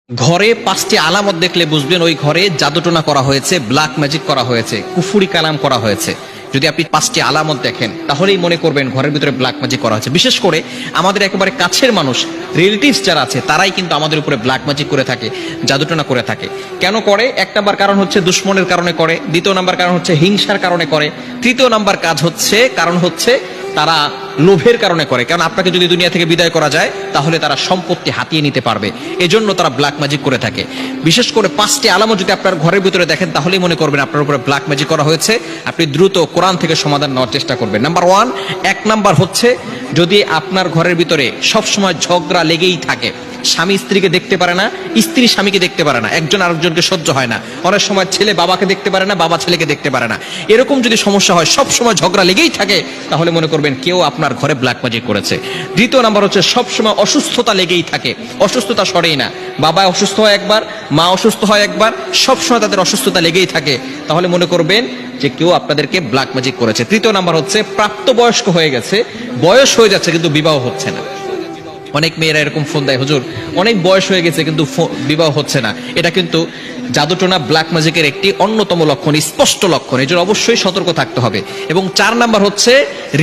ঘরে 5টি আলামত দেখলে বুঝবেন ওই ঘরে জাদুটোনা করা হয়েছে, ব্ল্যাক ম্যাজিক করা হয়েছে, কুফুরি কালাম করা হয়েছে। যদি আপনি 5টি আলামত দেখেন তাহলেই মনে করবেন ঘরের ভিতরে ব্ল্যাক ম্যাজিক করা হয়েছে। বিশেষ করে আমাদের একেবারে কাছের মানুষ, রিলেটিভস যারা আছে, তারাই কিন্তু আমাদের উপরে ব্ল্যাক ম্যাজিক করে থাকে, জাদুটোনা করে থাকে। কেন করে? 1 নাম্বার কারণ হচ্ছে দুশ্মনের কারণে করে, 2 নাম্বার কারণ হচ্ছে হিংসার কারণে করে, 3 নাম্বার কারণ হচ্ছে তারা লোভের কারণে করে। কারণ আপনাকে যদি দুনিয়া থেকে বিদায় করা যায় তাহলে তারা সম্পত্তি হাতিয়ে নিতে পারবে, এজন্য তারা ব্ল্যাক ম্যাজিক করে থাকে। বিশেষ করে 5টি আলামত যদি আপনার ঘরের ভিতরে দেখেন তাহলেই মনে করবেন আপনার উপরে ব্ল্যাক ম্যাজিক করা হয়েছে। আপনি দ্রুত কোরআন থেকে সমাধান নেওয়ার চেষ্টা করবেন। নাম্বার 1 নাম্বার হচ্ছে যদি আপনার ঘরের ভিতরে সবসময় ঝগড়া লেগেই থাকে, স্বামী স্ত্রীকে দেখতে পারে না, স্ত্রী স্বামীকে দেখতে পারে না, একজন আরেকজনকে সহ্য হয় না, অনেক সময় ছেলে বাবাকে দেখতে পারে না, বাবা ছেলেকে দেখতে পারে না, এরকম যদি সমস্যা হয়, সব সময় ঝগড়া লেগেই থাকে, তাহলে মনে করবেন কেউ আপনার ঘরে ব্ল্যাক ম্যাজিক করেছে। 2 নাম্বার হচ্ছে সব সময় অসুস্থতা লেগেই থাকে, অসুস্থতা সরেই না, বাবা অসুস্থ হয় একবার, মা অসুস্থ হয় একবার, সব সময় তাদের অসুস্থতা লেগেই থাকে, তাহলে মনে করবেন যে কেউ আপনাদেরকে ব্ল্যাক ম্যাজিক করেছে। 3 নাম্বার হচ্ছে প্রাপ্তবয়স্ক হয়ে গেছে, বয়স হয়ে যাচ্ছে কিন্তু বিবাহ হচ্ছে না। অনেক মেয়েরা এরকম ফোন দেয়, হুজুর অনেক বয়স হয়ে গেছে কিন্তু বিবাহ হচ্ছে না। এটা কিন্তু জাদুটোনা ব্ল্যাক ম্যাজিকের একটি অন্যতম লক্ষণ, স্পষ্ট লক্ষণ। এই জন্য অবশ্যই সতর্ক থাকতে হবে। এবং 4 নাম্বার হচ্ছে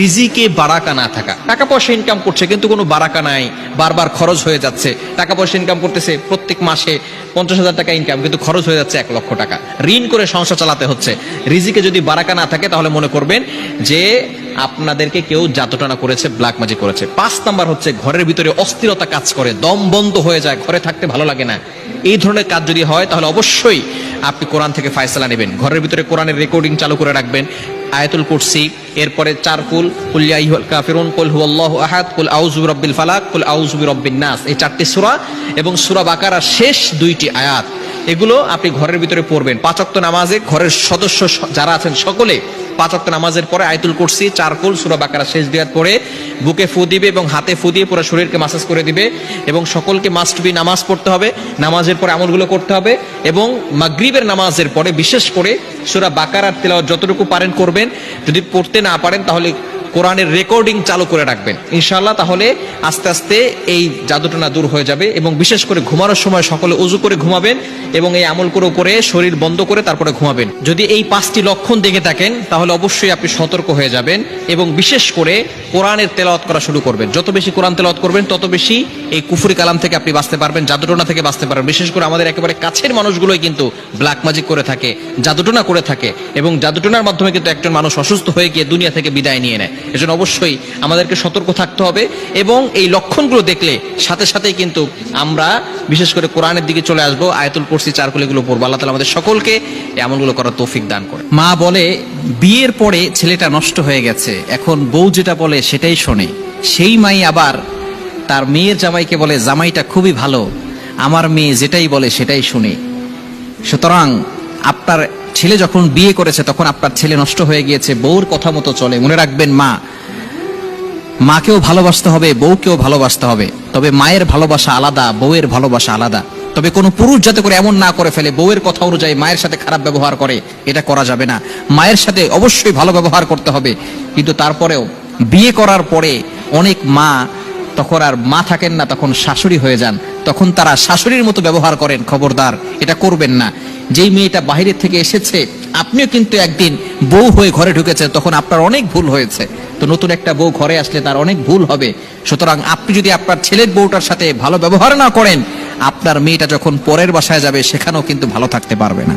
রিজিকে বারাকা না থাকা। টাকা পয়সা ইনকাম করছে কিন্তু কোনো বারাকা নাই, বারবার খরচ হয়ে যাচ্ছে। টাকা পয়সা ইনকাম করতেছে, প্রত্যেক মাসে 50,000 টাকা ইনকাম, কিন্তু খরচ হয়ে যাচ্ছে 1 লক্ষ টাকা, ঋণ করে সংসার চালাতে হচ্ছে। রিজিকে যদি বারাকা না থাকে তাহলে মনে করবেন যে আপনাদেরকে কেউ জাদুটোনা করেছে, ব্ল্যাক ম্যাজিক করেছে। 5 নাম্বার হচ্ছে ঘরের ভিতরে অস্থিরতা কাজ করে, দম বন্ধ হয়ে যায়, ঘরে থাকতে ভালো লাগে না। এই ধরনের কাজ যদি হয় তাহলে অবশ্যই আপনি কোরআন থেকে ফায়সালা নেবেন। ঘরের ভিতরে কোরআনের রেকর্ডিং চালু করে রাখবেন, আয়াতুল কুরসি, এরপরে 4 কুল, কুল ইয়া আইয়ুহাল কাফিরুন, কুল হুয়াল্লাহু আহাদ, কুল আউযু বিরাব্বিল ফালাক, কুল আউযু বিরাব্বিন নাস, এই 4টি সূরা এবং সূরা বাকারার শেষ 2টি আয়াত, এগুলো আপনি ঘরের ভিতরে পড়বেন। 5 ওয়াক্ত নামাজে ঘরের সদস্য যারা আছেন সকলে 5 ওয়াক্ত নামাজের পরে আয়াতুল কুরসি, 4 কুল, সূরা বাকারার শেষ 2 আয়াত পড়ে বুকে ফু দিবে এবং হাতে ফু দিয়ে পুরো শরীরকে মাসাজ করে দিবে। এবং সকলকে মাস্ট বি নামাজ পড়তে হবে, নামাজের পরে আমলগুলো করতে হবে। এবং মাগরিবের নামাজের পরে বিশেষ করে সূরা বাকারার তেলাওয়াত যতটুকু পারেন করবেন। যদি পড়তে না পারেন তাহলে কোরআনের রেকর্ডিং চালু করে রাখবেন ইনশাআল্লাহ, তাহলে আস্তে আস্তে এই জাদুটোনা দূর হয়ে যাবে। এবং বিশেষ করে ঘুমানোর সময় সকলে ওযু করে ঘুমাবেন এবং এই আমল করে শরীর বন্ধ করে তারপরে ঘুমাবেন। যদি এই 5টি লক্ষণ দেখে থাকেন তাহলে অবশ্যই আপনি সতর্ক হয়ে যাবেন এবং বিশেষ করে কোরআনের তেলাওয়াত করা শুরু করবেন। যত বেশি কোরআন তেলাওয়াত করবেন তত বেশি এই কুফরি কালাম থেকে আপনি বাঁচতে পারবেন, জাদুটোনা থেকে বাঁচতে পারবেন। বিশেষ করে আমাদের একেবারে কাছের মানুষগুলোই কিন্তু ব্ল্যাক ম্যাজিক করে থাকে, জাদুটোনা করে থাকে এবং জাদুটোনার মাধ্যমে কিন্তু একজন মানুষ অসুস্থ হয়ে গিয়ে দুনিয়া থেকে বিদায় নিয়ে নেয়। এজন্য অবশ্যই আমাদেরকে সতর্ক থাকতে হবে এবং এই লক্ষণগুলো দেখলে সাথে সাথেই কিন্তু আমরা বিশেষ করে কোরআনের দিকে চলে আসবো, আয়াতুল কুরসি, 4 কুল এগুলো পড়বো। আল্লাহ তাআলা আমাদের সকলকে এমনগুলো করার তৌফিক দান করে। মা বলে বিয়ের পরে ছেলেটা নষ্ট হয়ে গেছে, এখন বউ যেটা বলে সেটাই শোনে। সেই মাই আবার তার মেয়ের জামাইকে বলে জামাইটা খুবই ভালো, আমার মেয়ে যেটাই বলে সেটাই শুনে। সুতরাং আপনার ছেলে যখন বিয়ে করেছে তখন আপনার ছেলে নষ্ট হয়ে গিয়েছে, বউর কথা মতো চলে। মনে রাখবেন মাকেও ভালোবাসতে হবে, বউকেও ভালোবাসতে হবে। তবে মায়ের ভালোবাসা আলাদা, বউয়ের ভালোবাসা আলাদা। তবে কোনো পুরুষ যাতে করে এমন না করে ফেলে বউয়ের কথা অনুযায়ী মায়ের সাথে খারাপ ব্যবহার করে, এটা করা যাবে না। মায়ের সাথে অবশ্যই ভালো ব্যবহার করতে হবে, কিন্তু তারপরেও বিয়ে করার পরে অনেক মা তখন আর মা থাকেন না, তখন শাশুড়ি হয়ে যান, তখন তারা শাশুড়ির মতো ব্যবহার করেন। খবরদার, এটা করবেন না। যেই মেয়েটা বাইরে থেকে এসেছে, আপনিও কিন্তু একদিন বউ হয়ে ঘরে ঢুকেছেন, তখন আপনার অনেক ভুল হয়েছে। তো নতুন একটা বউ ঘরে আসলে তার অনেক ভুল হবে। সুতরাং আপনি যদি আপনার ছেলের বউটার সাথে ভালো ব্যবহার না করেন, আপনার মেয়েটা যখন পরের বাসায় যাবে সেখানেও কিন্তু ভালো থাকতে পারবে না।